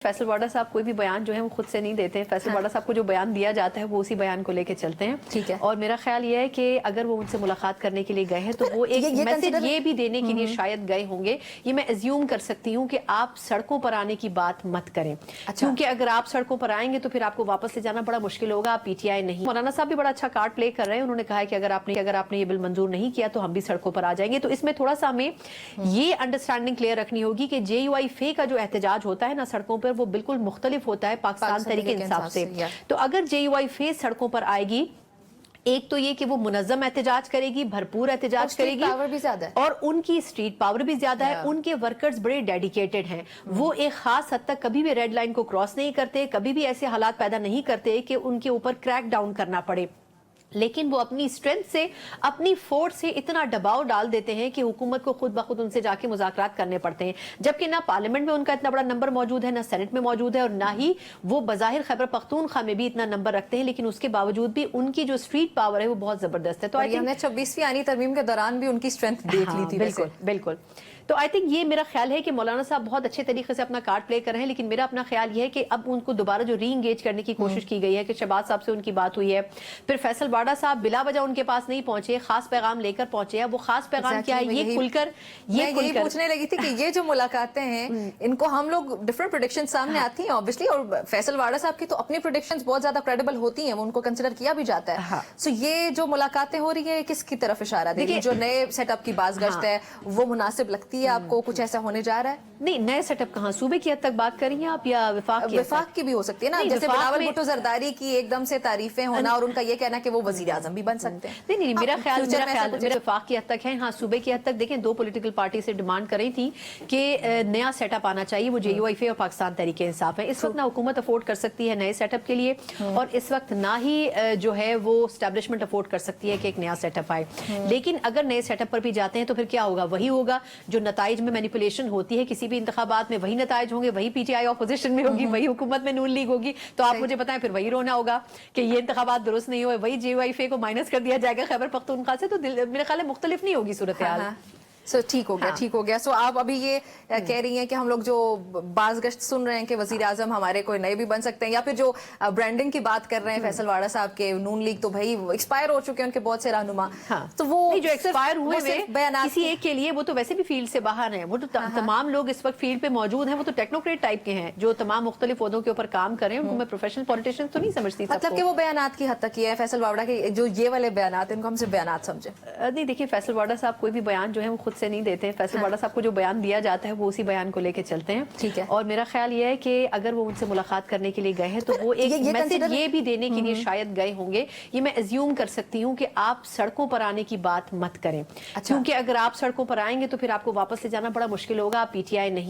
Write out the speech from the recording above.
फैसल वाडा साहब कोई भी बयान जो है वो खुद से नहीं देते हैं। फैसल वाडा साहब को जो बयान दिया जाता है वो उसी बयान को लेके चलते हैं। ठीक है। और मेरा ख्याल ये है कि अगर वो उनसे मुलाकात करने के लिए गए हैं तो वो एक मैसेज ये भी देने के लिए शायद गए होंगे। ये मैं एज्यूम कर सकती हूँ कि आप सड़कों पर आने की बात मत करें। क्योंकि अगर आप सड़कों पर आएंगे तो फिर आपको वापस ले जाना बड़ा मुश्किल होगा। आप पीटीआई नहीं। मौलाना साहब भी बड़ा अच्छा कार्ड प्ले कर रहे हैं। उन्होंने कहा है कि अगर आपने ये बिल मंजूर नहीं किया तो हम भी सड़कों पर आ जाएंगे। तो इसमें थोड़ा सा हमें ये अंडरस्टैंडिंग क्लियर रखनी होगी कि JUI फे का जो एहतजाज होता है ना सड़कों पर, वो बिल्कुल मुख्तलिफ होता है पाकिस्तान तरीके इंसाफ से। तो अगर JUI फे सड़कों पर आएगी, एक तो ये कि वो मुनज़्ज़म एहतजाज करेगी, भरपूर एहतजाज करेगी, पावर भी ज्यादा है और उनकी स्ट्रीट पावर भी ज्यादा है। उनके वर्कर्स बड़े डेडिकेटेड हैं। वो एक खास हद तक कभी भी रेड लाइन को क्रॉस नहीं करते, कभी भी ऐसे हालात पैदा नहीं करते कि उनके ऊपर क्रैक डाउन करना पड़े। लेकिन वो अपनी स्ट्रेंथ से, अपनी फोर्स से इतना दबाव डाल देते हैं कि हुकूमत को खुद ब खुद उनसे जाके मुज़ाकरात करने पड़ते हैं। जबकि ना पार्लियामेंट में उनका इतना बड़ा नंबर मौजूद है, ना सेनेट में मौजूद है, और ना ही वो बज़ाहिर खैबर पख्तूनख्वा में भी इतना नंबर रखते हैं। लेकिन उसके बावजूद भी उनकी जो स्ट्रीट पावर है वो बहुत जबरदस्त है। तो हमने 26वीं आनी तरमीम के दौरान भी उनकी स्ट्रेंथ देख ली थी। बिल्कुल बिल्कुल। तो आई थिंक ये मेरा ख्याल है कि मौलाना साहब बहुत अच्छे तरीके से अपना कार्ड प्ले कर रहे हैं। लेकिन मेरा अपना ख्याल ये है कि अब उनको दोबारा जो री इंगेज करने की कोशिश की गई है कि शहबाज साहब से उनकी बात हुई है, फिर फैसल वाडा साहब बिला वजह उनके पास नहीं पहुंचे, खास पैगाम लेकर पहुंचे हैं। वो खास पैगाम क्या है, ये खुलकर यही पूछने लगी थी कि ये जो मुलाकातें हैं इनको हम लोग डिफरेंट प्रेडिक्शन सामने आती हैं ऑब्वियसली, और फैसल वाडा साहब की तो अपनी प्रेडिक्शंस बहुत ज्यादा क्रेडिबल होती हैं, उनको कंसिडर किया भी जाता है। सो ये जो मुलाकातें हो रही है किसकी तरफ इशारा दे रही है? जो नए सेटअप की बाज़गश्त है वो मुनासिब लगती है आपको? कुछ ऐसा होने जा रहा है? नहीं, नए सेटअप कहाँ, सूबे की हद तक बात करेंगे आप या विफाक की भी हो सकती है ना, जैसे बिलावल भुट्टो जरदारी की एकदम से तारीफें होना और उनका ये कहना कि वो वजीर आजम भी बन सकते हैं। नहीं, मेरा ख्याल विफाक की हद तक है। हाँ, सूबे की हद तक देखें, दो पॉलिटिकल पार्टी से डिमांड कर रही थी कि नया सेटअप आना चाहिए, वो JUI फे और पाकिस्तान तरीके इंसाफ है। इस वक्त ना हुकूमत अफोर्ड कर सकती है नए सेटअप के लिए, और इस वक्त ना ही जो है वो स्टैब्लिशमेंट अफोर्ड कर सकती है कि एक नया सेटअप आए। लेकिन अगर नए सेटअप पर भी जाते हैं तो फिर क्या होगा? वही होगा जो नताइज में मैनिपुलेशन होती है किसी भी इंतखाबात में, वही नताइज होंगे, वही PTI ऑपोजिशन में होगी, वही हुकूमत में नून लीग होगी। तो आप मुझे बताएं, फिर वही रोना होगा कि ये इंतखाबात दुरुस्त नहीं हुए, वही JUI फे को माइनस कर दिया जाएगा खैबर पख्तूनख्वा से। तो मेरे ख्याल में मुख्तलिफ नहीं होगी सूरत हाल। सो ठीक हो गया, ठीक हो गया। सो आप अभी ये कह रही हैं कि हम लोग जो बाज़गश्त सुन रहे हैं कि वजीर आजम हमारे कोई नए भी बन सकते हैं, या फिर जो ब्रांडिंग की बात कर रहे हैं फैसल वाडा साहब के, नून लीग तो भाई एक्सपायर हो चुके हैं उनके बहुत से रहनुमा। तो वो जो एक्सपायर हुए किसी एक के लिए, वो तो वैसे भी फील्ड से बाहर हैं। वो तो तमाम लोग इस वक्त फील्ड पे मौजूद हैं, वो तो टेक्नोक्रेट टाइप के हैं जो तमाम मुख्तलिफ ओहदों के ऊपर काम कर रहे हैं। उनको मैं प्रोफेशनल पॉलिटिशियन तो नहीं समझती। मतलब कि वो बयानात की हद तक किया है फैसल वाडा के, जो ये वाले बयानात इनको हम सिर्फ बयानात समझे? नहीं, देखिए, फैसल वाडा साहब कोई भी बयान जो है वो खुद से नहीं देते हैं। फैसल वाडा साहब को जो बयान दिया जाता है वो उसी बयान को लेके चलते हैं। ठीक है। और मेरा ख्याल ये है कि अगर वो उनसे मुलाकात करने के लिए गए हैं तो वो एक मैसेज ये भी देने के लिए शायद गए होंगे। ये मैं एज्यूम कर सकती हूँ कि आप सड़कों पर आने की बात मत करें। क्योंकि अगर आप सड़कों पर आएंगे तो फिर आपको वापस ले जाना बड़ा मुश्किल होगा। आप PTI नहीं